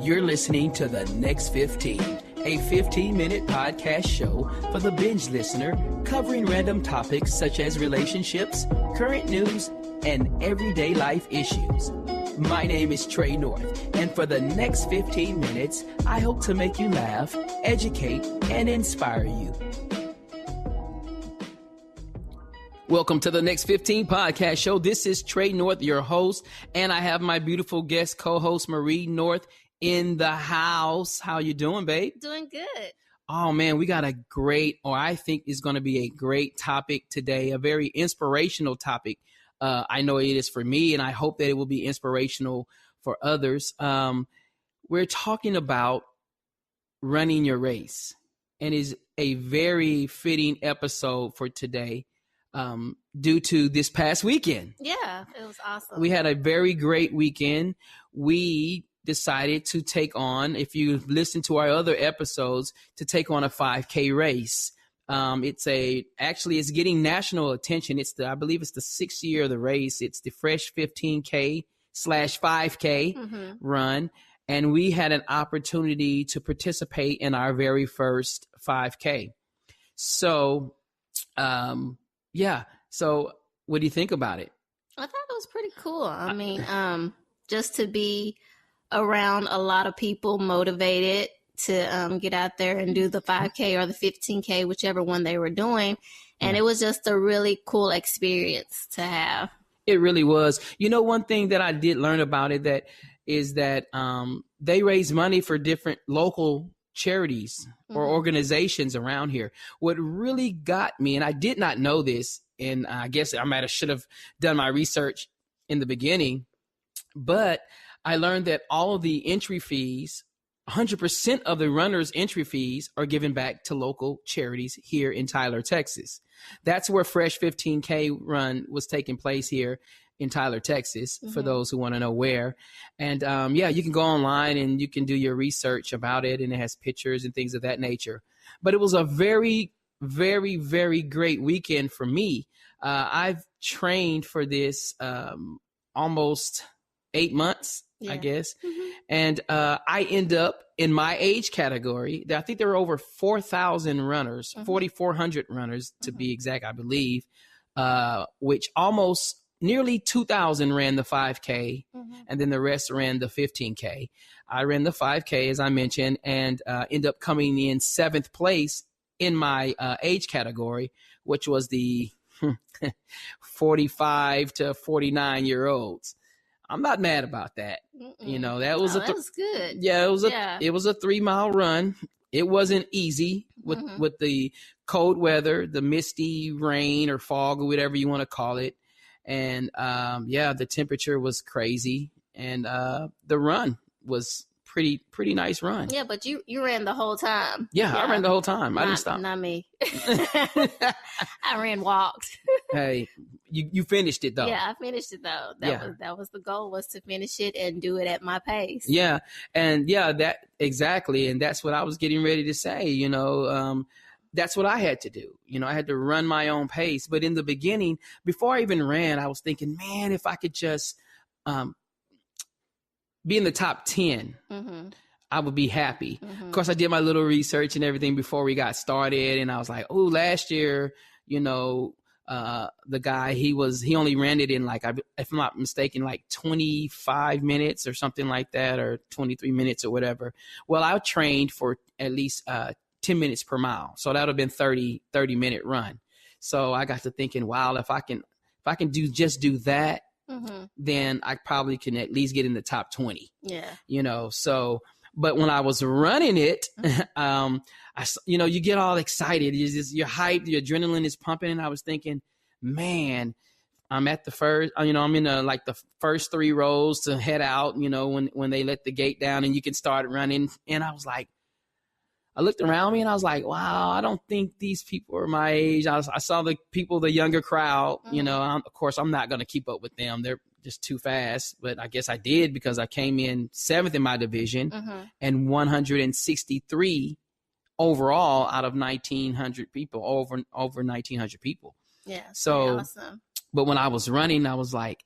You're listening to The Next 15, a 15-minute podcast show for the binge listener covering random topics such as relationships, current news, and everyday life issues. My name is Trey North, and for the next 15 minutes, I hope to make you laugh, educate, and inspire you. Welcome to the Next 15 podcast show. This is Trey North, your host, and I have my beautiful guest co-host Marie North in the house. How you doing, babe? Doing good. Oh man, we got a great, or I think is going to be a great topic today, a very inspirational topic. I know it is for me, and I hope that it will be inspirational for others. We're talking about running your race, and is a very fitting episode for today due to this past weekend. Yeah, it was awesome. We had a very great weekend. We decided to take on, if you've listened to our other episodes, to take on a 5K race. It's getting national attention. I believe it's the 6th year of the race. It's the Fresh 15K/5K run. And we had an opportunity to participate in our very first 5K. So, So what do you think about it? I thought it was pretty cool. I mean, just to be around a lot of people motivated to get out there and do the 5K or the 15K, whichever one they were doing. And it was just a really cool experience to have. It really was. You know, one thing that I did learn about it is that they raise money for different local charities or organizations around here. What really got me, and I did not know this, and I guess I should have done my research in the beginning, but I learned that all of the entry fees, 100% of the runners' entry fees are given back to local charities here in Tyler, Texas. That's where Fresh 15K run was taking place here in Tyler, Texas, for those who want to know where. And you can go online and you can do your research about it, and it has pictures and things of that nature. But it was a very, very, very great weekend for me. I've trained for this almost 8 months, I guess. And I end up in my age category. I think there were over 4,000 runners, 4,400 runners to be exact, I believe, which almost nearly 2,000 ran the 5K, and then the rest ran the 15K. I ran the 5K, as I mentioned, and ended up coming in 7th place in my age category, which was the 45 to 49-year-olds. I'm not mad about that. You know, that was good. Yeah, it was a 3-mile run. It wasn't easy with the cold weather, the misty rain or fog or whatever you want to call it. And the temperature was crazy, and the run was pretty nice run. Yeah, but you ran the whole time. Yeah, I ran the whole time. I didn't stop. Not me. I ran walks. Hey, you finished it though. Yeah, I finished it though. That was the goal, was to finish it and do it at my pace. Yeah, and that exactly, and that's what I was getting ready to say. You know, that's what I had to do. You know, I had to run my own pace. But in the beginning, before I even ran, I was thinking, man, if I could just be in the top 10, I would be happy. Of course, I did my little research and everything before we got started. And I was like, oh, last year, you know, the guy, he only ran it in if I'm not mistaken, 25 minutes or something like that, or 23 minutes or whatever. Well, I trained for at least 10 minutes per mile. So that would have been 30-minute run. So I got to thinking, wow, if I can do that, then I probably can at least get in the top 20. Yeah. You know, so, but when I was running it, you get all excited. You're hyped, your adrenaline is pumping. And I was thinking, man, I'm at the first, I'm in the first 3 rows to head out, when they let the gate down and you can start running. And I was like, I looked around me and I was like, wow, I don't think these people are my age. I saw the younger crowd, of course, I'm not going to keep up with them. They're just too fast. But I guess I did, because I came in 7th in my division and 163 overall out of 1,900 people, over 1,900 people. Yeah. So, awesome. But when I was running, I was like,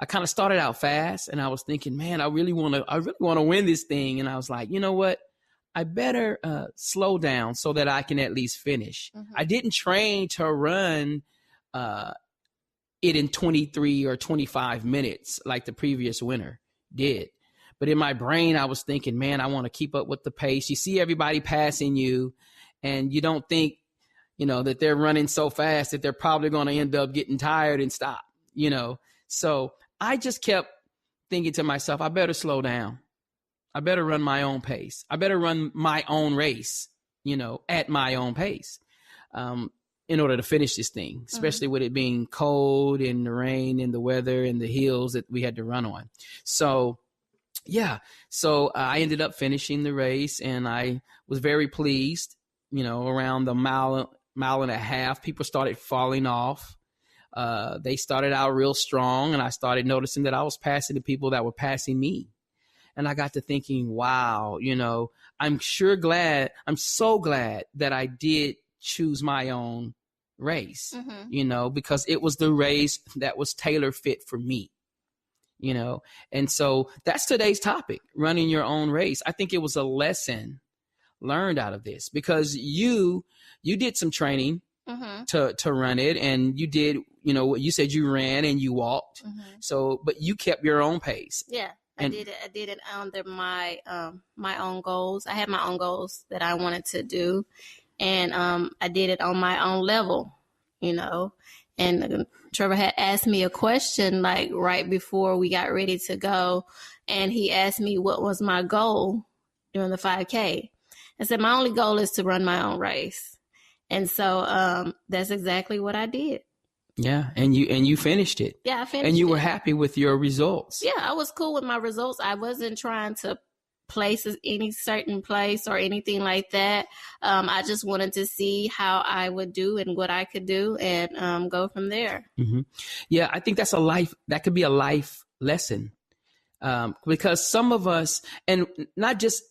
I kind of started out fast, and I was thinking, man, I really want to win this thing. And I was like, you know what? I better slow down so that I can at least finish. Mm-hmm. I didn't train to run it in 23 or 25 minutes like the previous winner did. But in my brain, I was thinking, man, I want to keep up with the pace. You see everybody passing you, and you don't think, that they're running so fast that they're probably going to end up getting tired and stop, So I just kept thinking to myself, I better slow down. I better run my own pace. I better run my own race, at my own pace. In order to finish this thing, especially with it being cold and the rain and the weather and the hills that we had to run on. So, I ended up finishing the race, and I was very pleased. Around the mile and a half, people started falling off. They started out real strong, and I started noticing that I was passing the people that were passing me. And I got to thinking, wow, I'm so glad that I did choose my own race, because it was the race that was tailor fit for me, and so that's today's topic, running your own race. I think it was a lesson learned out of this, because you did some training to run it, and you did, what you said, you ran and you walked. So, but you kept your own pace. Yeah. I did it under my own goals. I had my own goals that I wanted to do, and I did it on my own level, And Trevor had asked me a question like right before we got ready to go, and he asked me what was my goal during the 5K. I said my only goal is to run my own race, and so that's exactly what I did. Yeah, and you finished it. Yeah, I finished it. And you were happy with your results. Yeah, I was cool with my results. I wasn't trying to place any certain place or anything like that. I just wanted to see how I would do and what I could do, and go from there. Mm-hmm. Yeah, I think that could be a life lesson, because some of us, and not just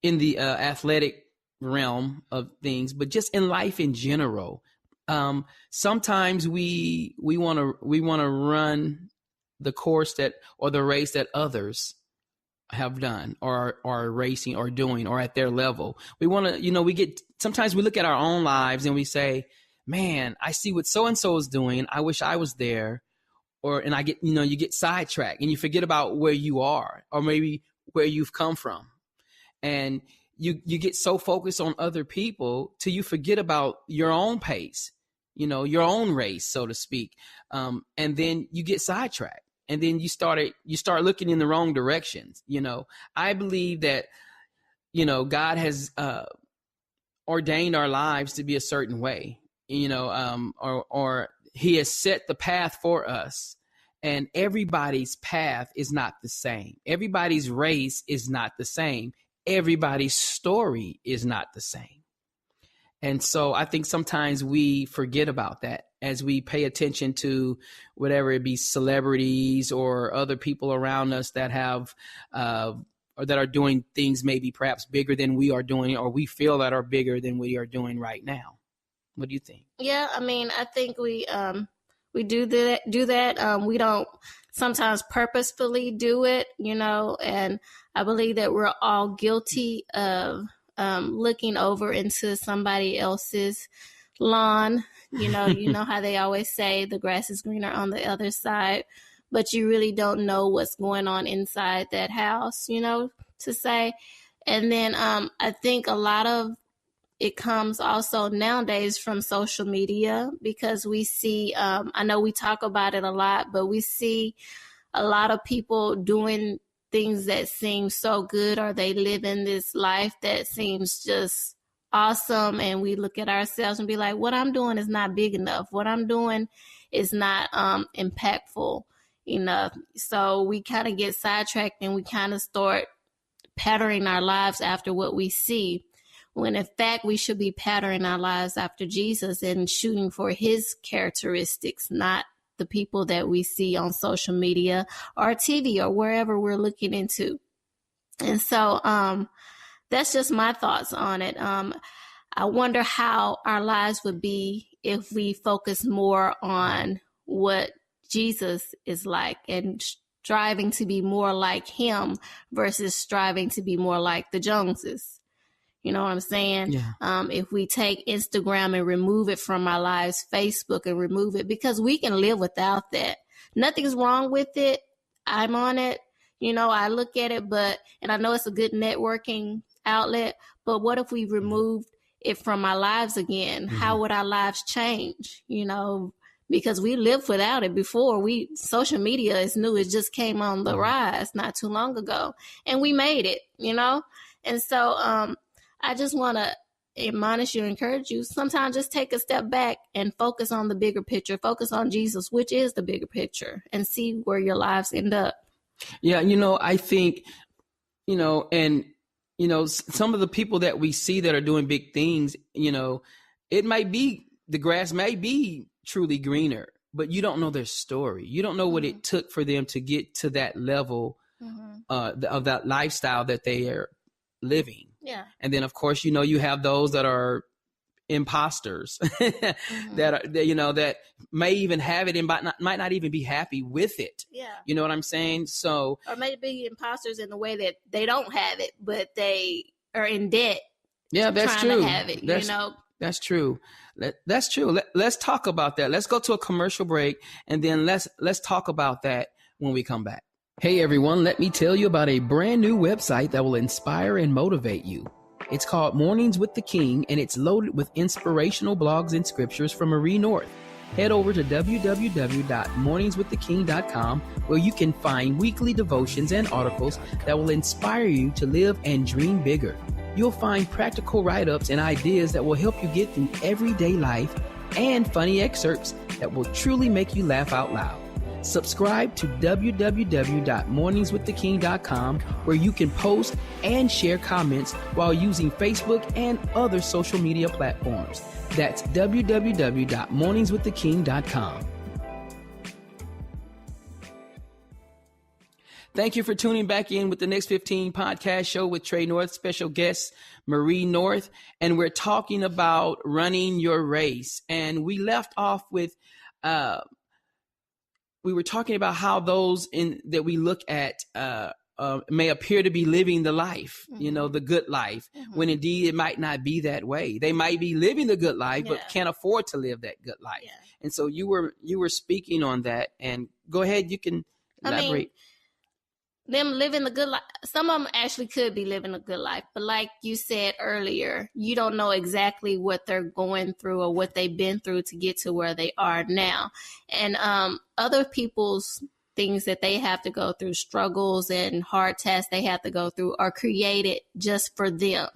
in the athletic realm of things, but just in life in general. Sometimes we want to run the course or the race that others have done or are racing or doing or at their level. We want to, sometimes we look at our own lives and we say, man, I see what so-and-so is doing. I wish I was there. And I get, you get sidetracked and you forget about where you are or maybe where you've come from. And you get so focused on other people till you forget about your own pace, your own race, so to speak. And then you get sidetracked, and then you start looking in the wrong directions. I believe that, God has ordained our lives to be a certain way, or he has set the path for us. And everybody's path is not the same. Everybody's race is not the same. Everybody's story is not the same. And so I think sometimes we forget about that as we pay attention to whatever it be, celebrities or other people around us that have or that are doing things maybe perhaps bigger than we are doing, or we feel that are bigger than we are doing right now. What do you think? Yeah, I mean, I think we do that. We don't sometimes purposefully do it, and I believe that we're all guilty of looking over into somebody else's lawn. You know how they always say the grass is greener on the other side, but you really don't know what's going on inside that house, to say. And then I think a lot of it comes also nowadays from social media, because we see, I know we talk about it a lot, but we see a lot of people doing things that seem so good, or they live in this life that seems just awesome. And we look at ourselves and be like, what I'm doing is not big enough. What I'm doing is not impactful enough. So we kind of get sidetracked and we kind of start patterning our lives after what we see, when in fact we should be patterning our lives after Jesus and shooting for his characteristics, not the people that we see on social media or TV or wherever we're looking into. And so that's just my thoughts on it. I wonder how our lives would be if we focus more on what Jesus is like, and striving to be more like him versus striving to be more like the Joneses. You know what I'm saying? Yeah. If we take Instagram and remove it from our lives, Facebook and remove it, because we can live without that. Nothing's wrong with it. I'm on it. You know, I look at it, and I know it's a good networking outlet, but what if we removed it from our lives again? Mm-hmm. How would our lives change? You know, because we lived without it before. Social media is new. It just came on the rise not too long ago, and we made it, you know? And so, I just want to admonish you, encourage you, sometimes just take a step back and focus on the bigger picture, focus on Jesus, which is the bigger picture, and see where your lives end up. Yeah. You know, I think, you know, and, you know, some of the people that we see that are doing big things, you know, it might be, the grass may be truly greener, but you don't know their story. You don't know what it took for them to get to that level of that lifestyle that they are living. Yeah. And then, of course, you know, you have those that are imposters that may even have it and might not even be happy with it. Yeah. You know what I'm saying? So, or maybe imposters in the way that they don't have it, but they are in debt. Yeah, that's trying true. To have it, you know? That's true. That's true. Let's talk about that. Let's go to a commercial break, and then let's talk about that when we come back. Hey everyone, let me tell you about a brand new website that will inspire and motivate you. It's called Mornings with the King, and it's loaded with inspirational blogs and scriptures from Marie North. Head over to www.morningswiththeking.com, where you can find weekly devotions and articles that will inspire you to live and dream bigger. You'll find practical write-ups and ideas that will help you get through everyday life, and funny excerpts that will truly make you laugh out loud. Subscribe to www.morningswiththeking.com, where you can post and share comments while using Facebook and other social media platforms. That's www.morningswiththeking.com. Thank you for tuning back in with the Next 15 podcast show with Trey North, special guest Marie North, and we're talking about running your race. And we left off with we were talking about how those that we look at may appear to be living the life, you know, the good life, when indeed it might not be that way. They might be living the good life, but can't afford to live that good life. Yeah. And so you were speaking on that, and go ahead, you can elaborate. Them living the good life, some of them actually could be living a good life, but like you said earlier, you don't know exactly what they're going through or what they've been through to get to where they are now. And other people's things that they have to go through, struggles and hard tests they have to go through, are created just for them.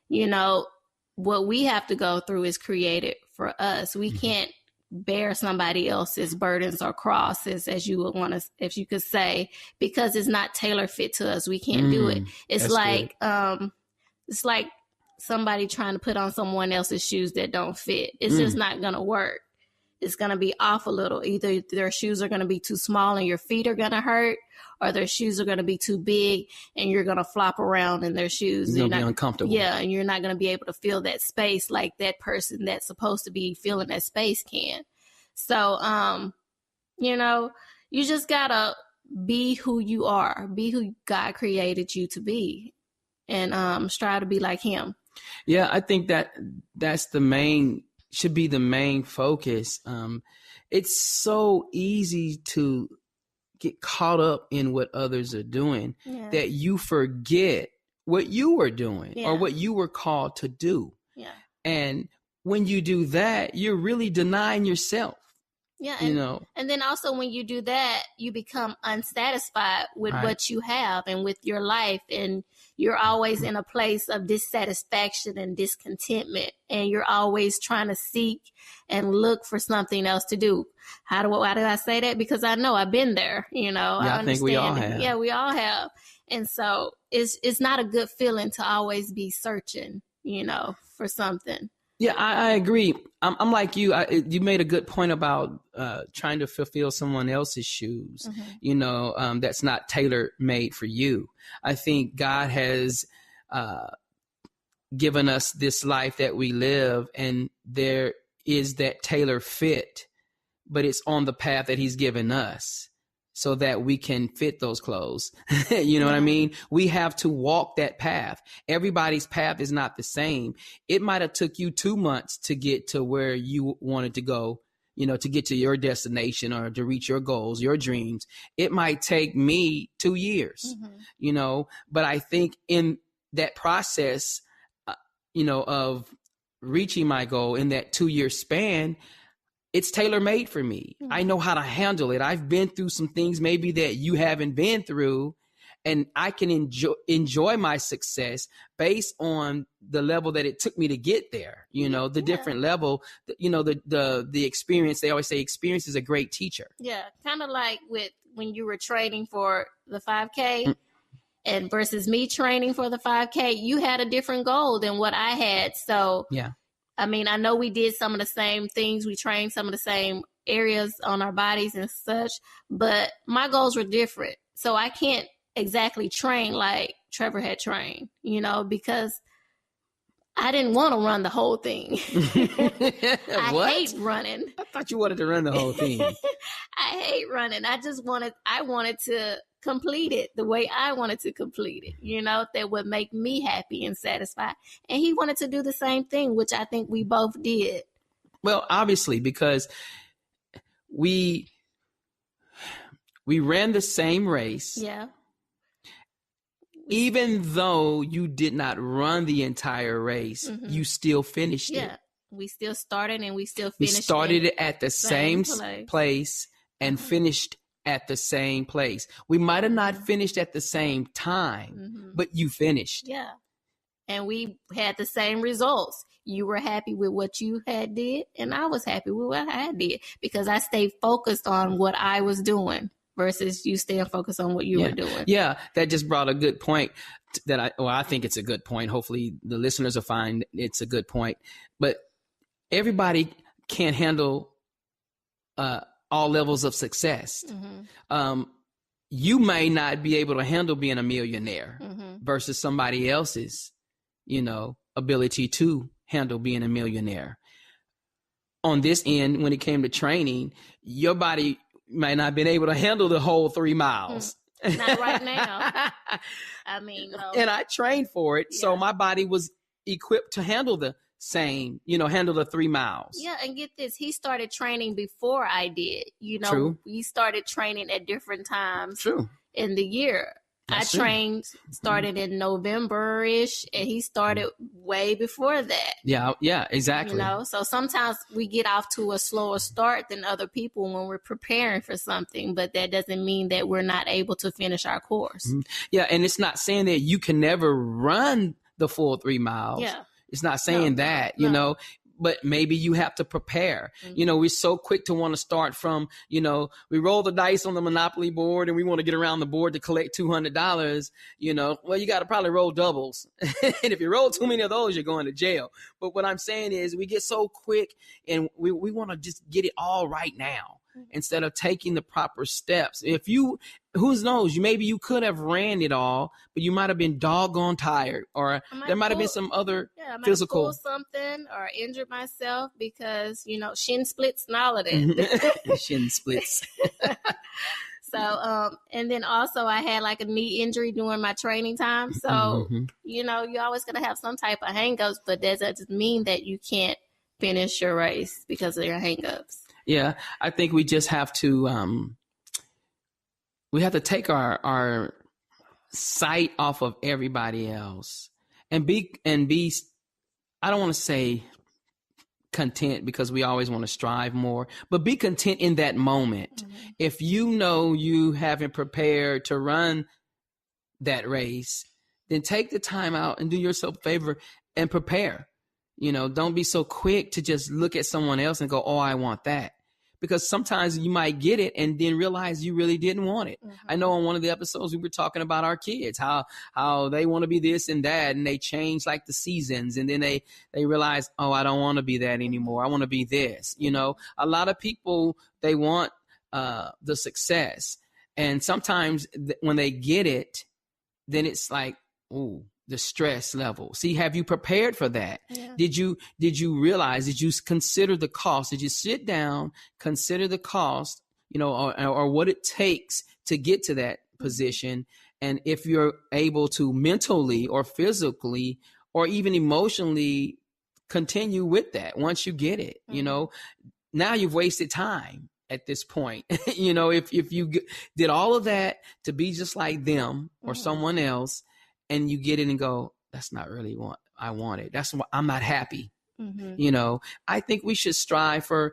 You know, what we have to go through is created for us. We can't bear somebody else's burdens or crosses, as you would want to, if you could say, because it's not tailor fit to us. We can't do it. It's like it's like somebody trying to put on someone else's shoes that don't fit. It's just not gonna work. It's gonna be off a little. Either their shoes are gonna be too small and your feet are gonna hurt, or their shoes are gonna be too big and you're gonna flop around in their shoes. You're gonna be uncomfortable. Yeah, and you're not gonna be able to feel that space like that person that's supposed to be feeling that space can. So, you know, you just gotta be who you are, be who God created you to be, and strive to be like Him. Yeah, I think that's should be the main focus. It's so easy to get caught up in what others are doing that you forget what you were doing or what you were called to do. Yeah. And when you do that, you're really denying yourself. Yeah. And then also when you do that, you become unsatisfied with what you have and with your life. And you're always in a place of dissatisfaction and discontentment. And you're always trying to seek and look for something else to do. Why do I say that? Because I know I've been there, you know. Yeah, I think we all have. Yeah, we all have. And so it's not a good feeling to always be searching, you know, for something. Yeah, I agree. I'm like you. You made a good point about trying to fulfill someone else's shoes, you know, that's not tailor-made for you. I think God has given us this life that we live, and there is that tailor fit but it's on the path that he's given us so that we can fit those clothes. You know what I mean? We have to walk that path. Everybody's path is not the same. It might have took you 2 months to get to where you wanted to go, you know, to get to your destination or to reach your goals, your dreams. It might take me 2 years, you know, but I think in that process, you know, of reaching my goal in that 2-year span, it's tailor-made for me. I know how to handle it. I've been through some things maybe that you haven't been through, and I can enjoy my success based on the level that it took me to get there. You know, the different level, you know, the experience. They always say experience is a great teacher. Yeah, kind of like with when you were training for the 5K and versus me training for the 5K, you had a different goal than what I had. So yeah. I mean, I know we did some of the same things. We trained some of the same areas on our bodies and such, but my goals were different. So I can't exactly train like Trevor had trained, you know, because I didn't want to run the whole thing. I hate running. I thought you wanted to run the whole thing. I hate running. I wanted to complete it the way I wanted to complete it, you know, that would make me happy and satisfied. And he wanted to do the same thing, which I think we both did. Well, obviously, because we ran the same race. Yeah. Even though you did not run the entire race, you still finished it. Yeah. We still started and we still finished. We started it at the same place and finished at the same place. We might have not finished at the same time, but you finished. Yeah. And we had the same results. You were happy with what you had did, and I was happy with what I did because I stayed focused on what I was doing versus you staying focused on what you were doing. Yeah, that just brought a good point that I think it's a good point. Hopefully the listeners will find it's a good point. But everybody can't handle all levels of success. You may not be able to handle being a millionaire versus somebody else's, you know, ability to handle being a millionaire. On this end, when it came to training, your body might not have been able to handle the whole 3 miles. Not right now. I mean, no. And I trained for it. So my body was equipped to handle the 3 miles. Yeah, and get this, he started training before I did. You know, True. We started training at different times True. in the year. That's I trained, started in November-ish, and he started way before that. Yeah, exactly. You know, so sometimes we get off to a slower start than other people when we're preparing for something, but that doesn't mean that we're not able to finish our course. Yeah, and it's not saying that you can never run the full 3 miles. Yeah. It's not saying you know, but maybe you have to prepare. You know, we're so quick to want to start from, you know, we roll the dice on the Monopoly board and we want to get around the board to collect $200, you know, well, you got to probably roll doubles. And if you roll too many of those, you're going to jail. But what I'm saying is we get so quick and we want to just get it all right now instead of taking the proper steps. Who knows, maybe you could have ran it all, but you might have been doggone tired, or there might have been some other physical something, or injured myself because, you know, shin splits and all of that. Shin splits. So, and then also I had like a knee injury during my training time. So, you know, you're always going to have some type of hangups, but that doesn't mean that you can't finish your race because of your hangups. Yeah, I think we just have to take our sight off of everybody else and be I don't want to say content because we always want to strive more, but be content in that moment. If you know you haven't prepared to run that race, then take the time out and do yourself a favor and prepare. You know, don't be so quick to just look at someone else and go, oh, I want that. Because sometimes you might get it and then realize you really didn't want it. I know on one of the episodes we were talking about our kids, how they want to be this and that, and they change like the seasons, and then they realize, oh, I don't want to be that anymore. I want to be this. You know, a lot of people, they want the success, and sometimes when they get it, then it's like, ooh, the stress level. See, have you prepared for that? Yeah. Did you realize, did you consider the cost? Did you sit down, consider the cost, or what it takes to get to that position? And if you're able to mentally or physically or even emotionally continue with that once you get it, now you've wasted time at this point. If you did all of that to be just like them or someone else, and you get it and go, that's not really what I wanted. That's why I'm not happy. I think we should strive for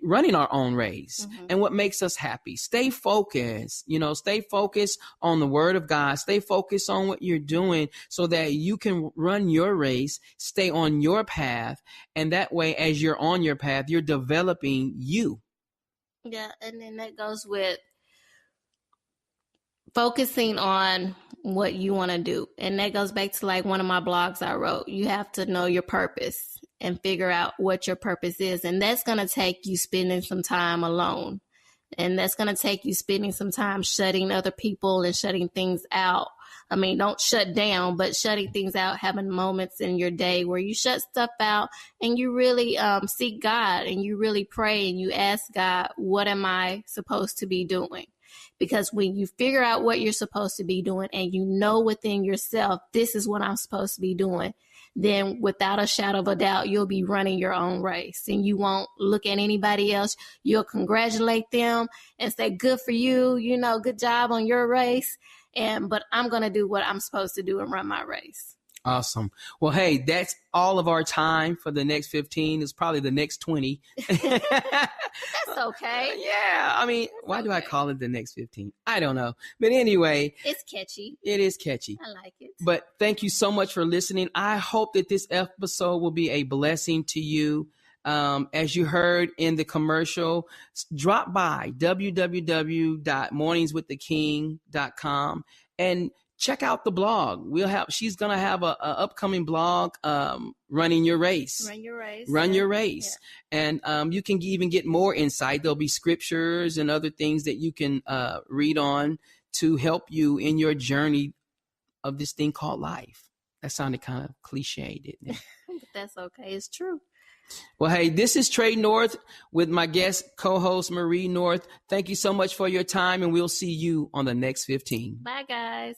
running our own race and what makes us happy. Stay focused, stay focused on the word of God. Stay focused on what you're doing so that you can run your race, stay on your path. And that way, as you're on your path, you're developing you. Yeah. And then that goes with focusing on what you want to do. And that goes back to like one of my blogs I wrote. You have to know your purpose and figure out what your purpose is. And that's going to take you spending some time alone. And that's going to take you spending some time shutting other people and shutting things out. I mean, don't shut down, but shutting things out, having moments in your day where you shut stuff out and you really seek God and you really pray and you ask God, what am I supposed to be doing? Because when you figure out what you're supposed to be doing and you know within yourself, this is what I'm supposed to be doing, then without a shadow of a doubt, you'll be running your own race and you won't look at anybody else. You'll congratulate them and say, good for you, good job on your race. But I'm going to do what I'm supposed to do and run my race. Awesome. Well, hey, that's all of our time for the next 15. It's probably the next 20. That's okay. Yeah. I mean, why do I call it the next 15? I don't know. But anyway. It's catchy. It is catchy. I like it. But thank you so much for listening. I hope that this episode will be a blessing to you. As you heard in the commercial, drop by www.morningswiththeking.com and check out the blog. She's going to have a upcoming blog, Running Your Race. Run Your Race. Yeah. And you can even get more insight. There'll be scriptures and other things that you can read on to help you in your journey of this thing called life. That sounded kind of cliche, didn't it? But that's okay. It's true. Well, hey, this is Trey North with my guest co-host Marie North. Thank you so much for your time, and we'll see you on the next 15. Bye, guys.